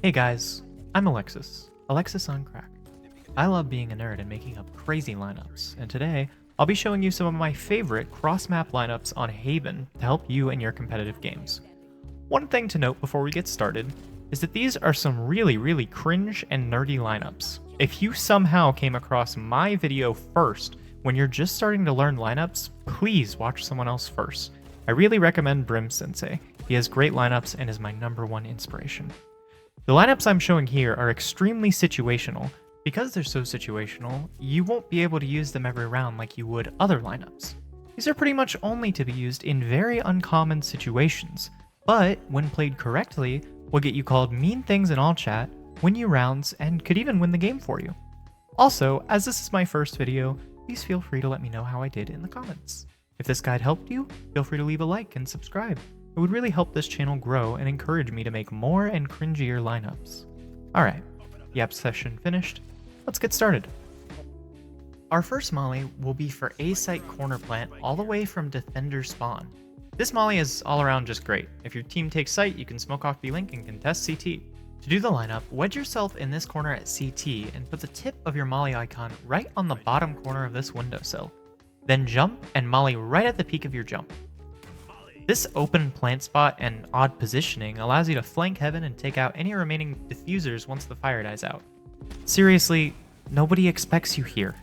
Hey guys, I'm Alexis on Crack. I love being a nerd and making up crazy lineups, and today I'll be showing you some of my favorite cross-map lineups on Haven to help you in your competitive games. One thing to note before we get started is that these are some really cringe and nerdy lineups. If you somehow came across my video first when you're just starting to learn lineups, please watch someone else first. I really recommend Brim Sensei. He has great lineups and is my #1 inspiration. The lineups I'm showing here are extremely situational. Because they're so situational, you won't be able to use them every round like you would other lineups. These are pretty much only to be used in very uncommon situations, but when played correctly, will get you called mean things in all chat, win you rounds, and could even win the game for you. Also, as this is my first video, please feel free to let me know how I did in the comments. If this guide helped you, feel free to leave a like and subscribe. It would really help this channel grow and encourage me to make more and cringier lineups. Alright, yap session finished. Let's get started. Our first molly will be for A-site corner plant all the way from defender spawn. This molly is all around just great. If your team takes site, you can smoke off B-Link and contest CT. To do the lineup, wedge yourself in this corner at CT and put the tip of your molly icon right on the bottom corner of this windowsill. Then jump and molly right at the peak of your jump. This open plant spot and odd positioning allows you to flank heaven and take out any remaining diffusers once the fire dies out. Seriously, nobody expects you here.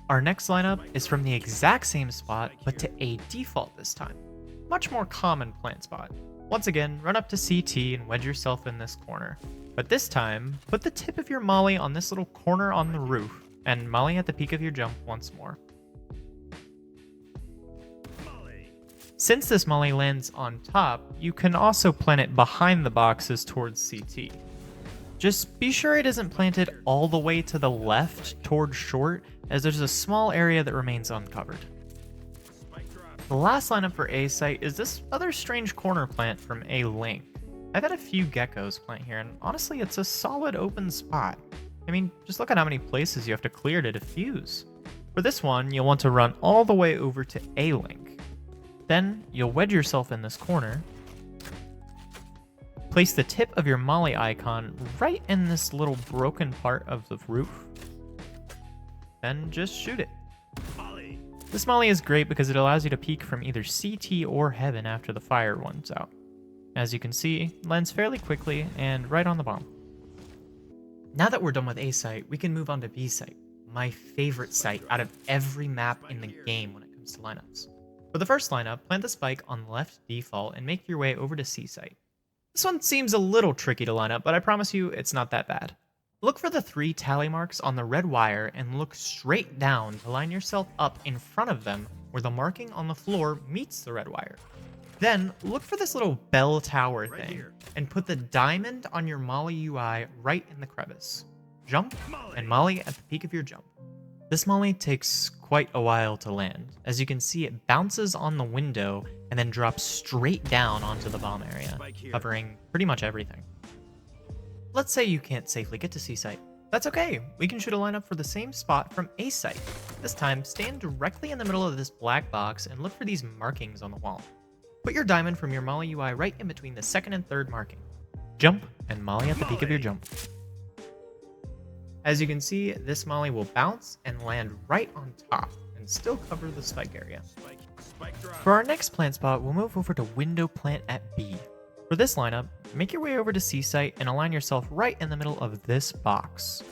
Our next lineup is from the exact same spot, but to a default this time. Much more common plant spot. Once again, run up to CT and wedge yourself in this corner. But this time, put the tip of your molly on this little corner on the roof, and molly at the peak of your jump once more. Since this molly lands on top, you can also plant it behind the boxes towards CT. Just be sure it isn't planted all the way to the left towards short, as there's a small area that remains uncovered. The last lineup for A site is this other strange corner plant from A Link. I've had a few geckos plant here, and honestly it's a solid open spot. I mean, just look at how many places you have to clear to defuse. For this one, you'll want to run all the way over to A Link. Then, you'll wedge yourself in this corner, place the tip of your molly icon right in this little broken part of the roof, then just shoot it. This molly is great because it allows you to peek from either CT or heaven after the fire runs out. As you can see, it lands fairly quickly and right on the bomb. Now that we're done with A site, we can move on to B site, my favorite site out of every map in the game when it comes to lineups. For the first lineup, plant the spike on left default and make your way over to C site. This one seems a little tricky to line up, but I promise you it's not that bad. Look for the 3 tally marks on the red wire and look straight down to line yourself up in front of them where the marking on the floor meets the red wire. Then look for this little bell tower thing and put the diamond on your molly UI right in the crevice. Jump and molly at the peak of your jump. This molly takes quite a while to land. As you can see, it bounces on the window and then drops straight down onto the bomb area, covering pretty much everything. Let's say you can't safely get to C site. That's okay, we can shoot a lineup for the same spot from A site. This time, stand directly in the middle of this black box and look for these markings on the wall. Put your diamond from your molly UI right in between the second and third marking. Jump and molly at the peak of your jump. As you can see, this molly will bounce and land right on top and still cover the spike area. For our next plant spot, we'll move over to window plant at B. For this lineup, make your way over to C site and align yourself right in the middle of this box.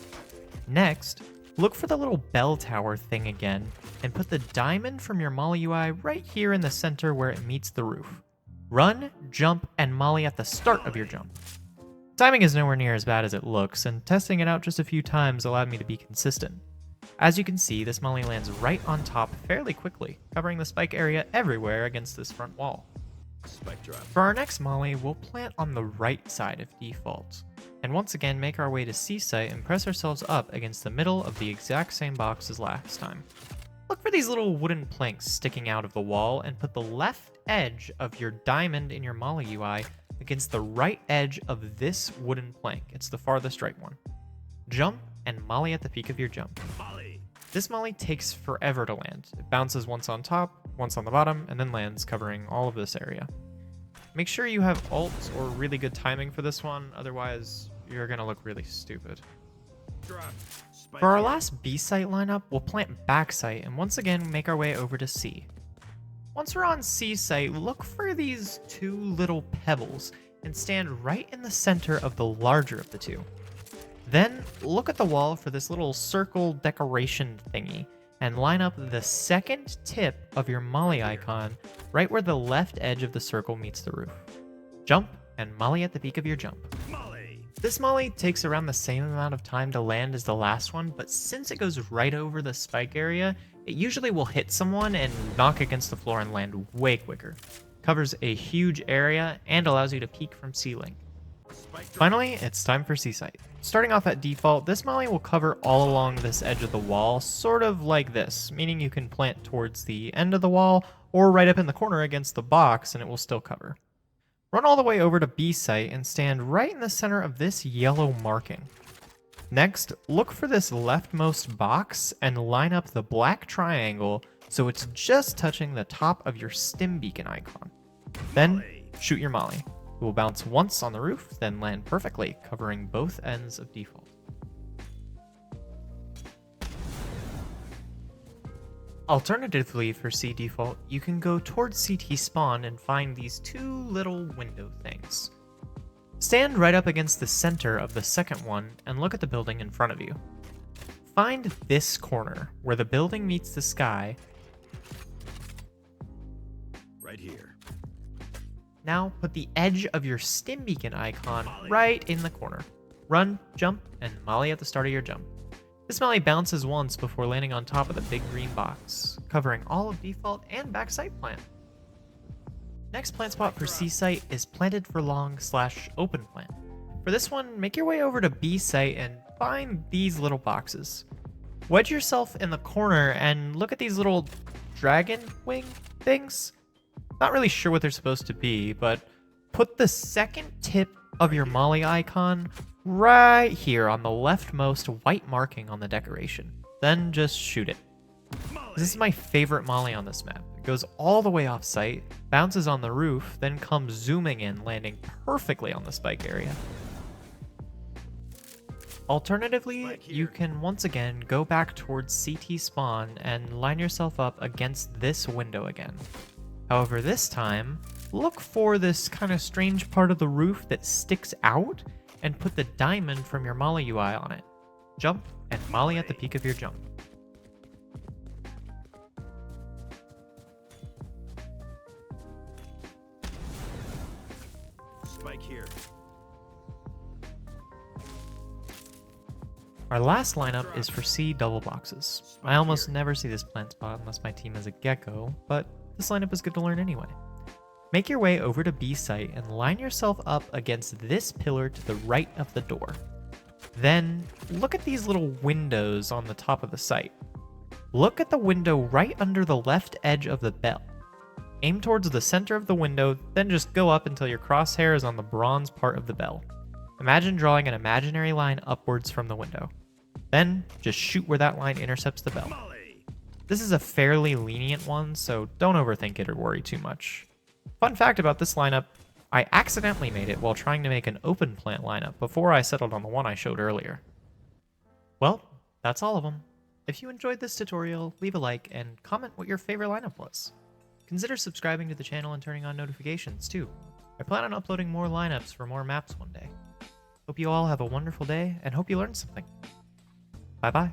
Next, look for the little bell tower thing again and put the diamond from your molly UI right here in the center where it meets the roof. Run, jump, and molly at the start of your jump. Timing is nowhere near as bad as it looks, and testing it out just a few times allowed me to be consistent. As you can see, this molly lands right on top fairly quickly, covering the spike area everywhere against this front wall. For our next molly, we'll plant on the right side of default, and once again make our way to C site and press ourselves up against the middle of the exact same box as last time. Look for these little wooden planks sticking out of the wall and put the left edge of your diamond in your molly UI against the right edge of this wooden plank. It's the farthest right one. Jump and molly at the peak of your jump. This molly takes forever to land. It bounces once on top, once on the bottom, and then lands covering all of this area. Make sure you have ult or really good timing for this one, otherwise you're gonna look really stupid. For our last B site lineup, we'll plant back site and once again make our way over to C. Once we're on C site, look for these two little pebbles and stand right in the center of the larger of the two. Then look at the wall for this little circle decoration thingy and line up the second tip of your molly icon right where the left edge of the circle meets the roof. Jump and molly at the peak of your jump. This molly takes around the same amount of time to land as the last one, but since it goes right over the spike area, it usually will hit someone and knock against the floor and land way quicker. Covers a huge area and allows you to peek from ceiling. Finally, it's time for C site. Starting off at default, this molly will cover all along this edge of the wall, sort of like this, meaning you can plant towards the end of the wall or right up in the corner against the box and it will still cover. Run all the way over to B site and stand right in the center of this yellow marking. Next, look for this leftmost box and line up the black triangle so it's just touching the top of your stim beacon icon. Then, shoot your molly. It will bounce once on the roof, then land perfectly, covering both ends of default. Alternatively, for C default, you can go towards CT spawn and find these two little window things. Stand right up against the center of the second one and look at the building in front of you. Find this corner where the building meets the sky. Right here. Now put the edge of your stim beacon icon right in the corner. Run, jump, and molly at the start of your jump. This molly bounces once before landing on top of the big green box, covering all of default and backside plant. Next plant spot for C site is planted for long / open plant. For this one, make your way over to B site and find these little boxes. Wedge yourself in the corner and look at these little dragon wing things. Not really sure what they're supposed to be, but put the second tip of your molly icon right here on the leftmost white marking on the decoration. Then just shoot it. This is my favorite molly on this map. It goes all the way off site, bounces on the roof, then comes zooming in, landing perfectly on the spike area. Alternatively, you can once again go back towards CT spawn and line yourself up against this window again. However, this time, look for this kind of strange part of the roof that sticks out and put the diamond from your molly UI on it. Jump and molly at the peak of your jump. Spike here. Our last lineup is for C double boxes. I almost never see this plant spot unless my team is a gecko, but this lineup is good to learn anyway. Make your way over to B site and line yourself up against this pillar to the right of the door. Then, look at these little windows on the top of the site. Look at the window right under the left edge of the bell. Aim towards the center of the window, then just go up until your crosshair is on the bronze part of the bell. Imagine drawing an imaginary line upwards from the window. Then, just shoot where that line intercepts the bell. This is a fairly lenient one, so don't overthink it or worry too much. Fun fact about this lineup, I accidentally made it while trying to make an open plant lineup before I settled on the one I showed earlier. Well, that's all of them. If you enjoyed this tutorial, leave a like and comment what your favorite lineup was. Consider subscribing to the channel and turning on notifications too. I plan on uploading more lineups for more maps one day. Hope you all have a wonderful day and hope you learned something. Bye bye.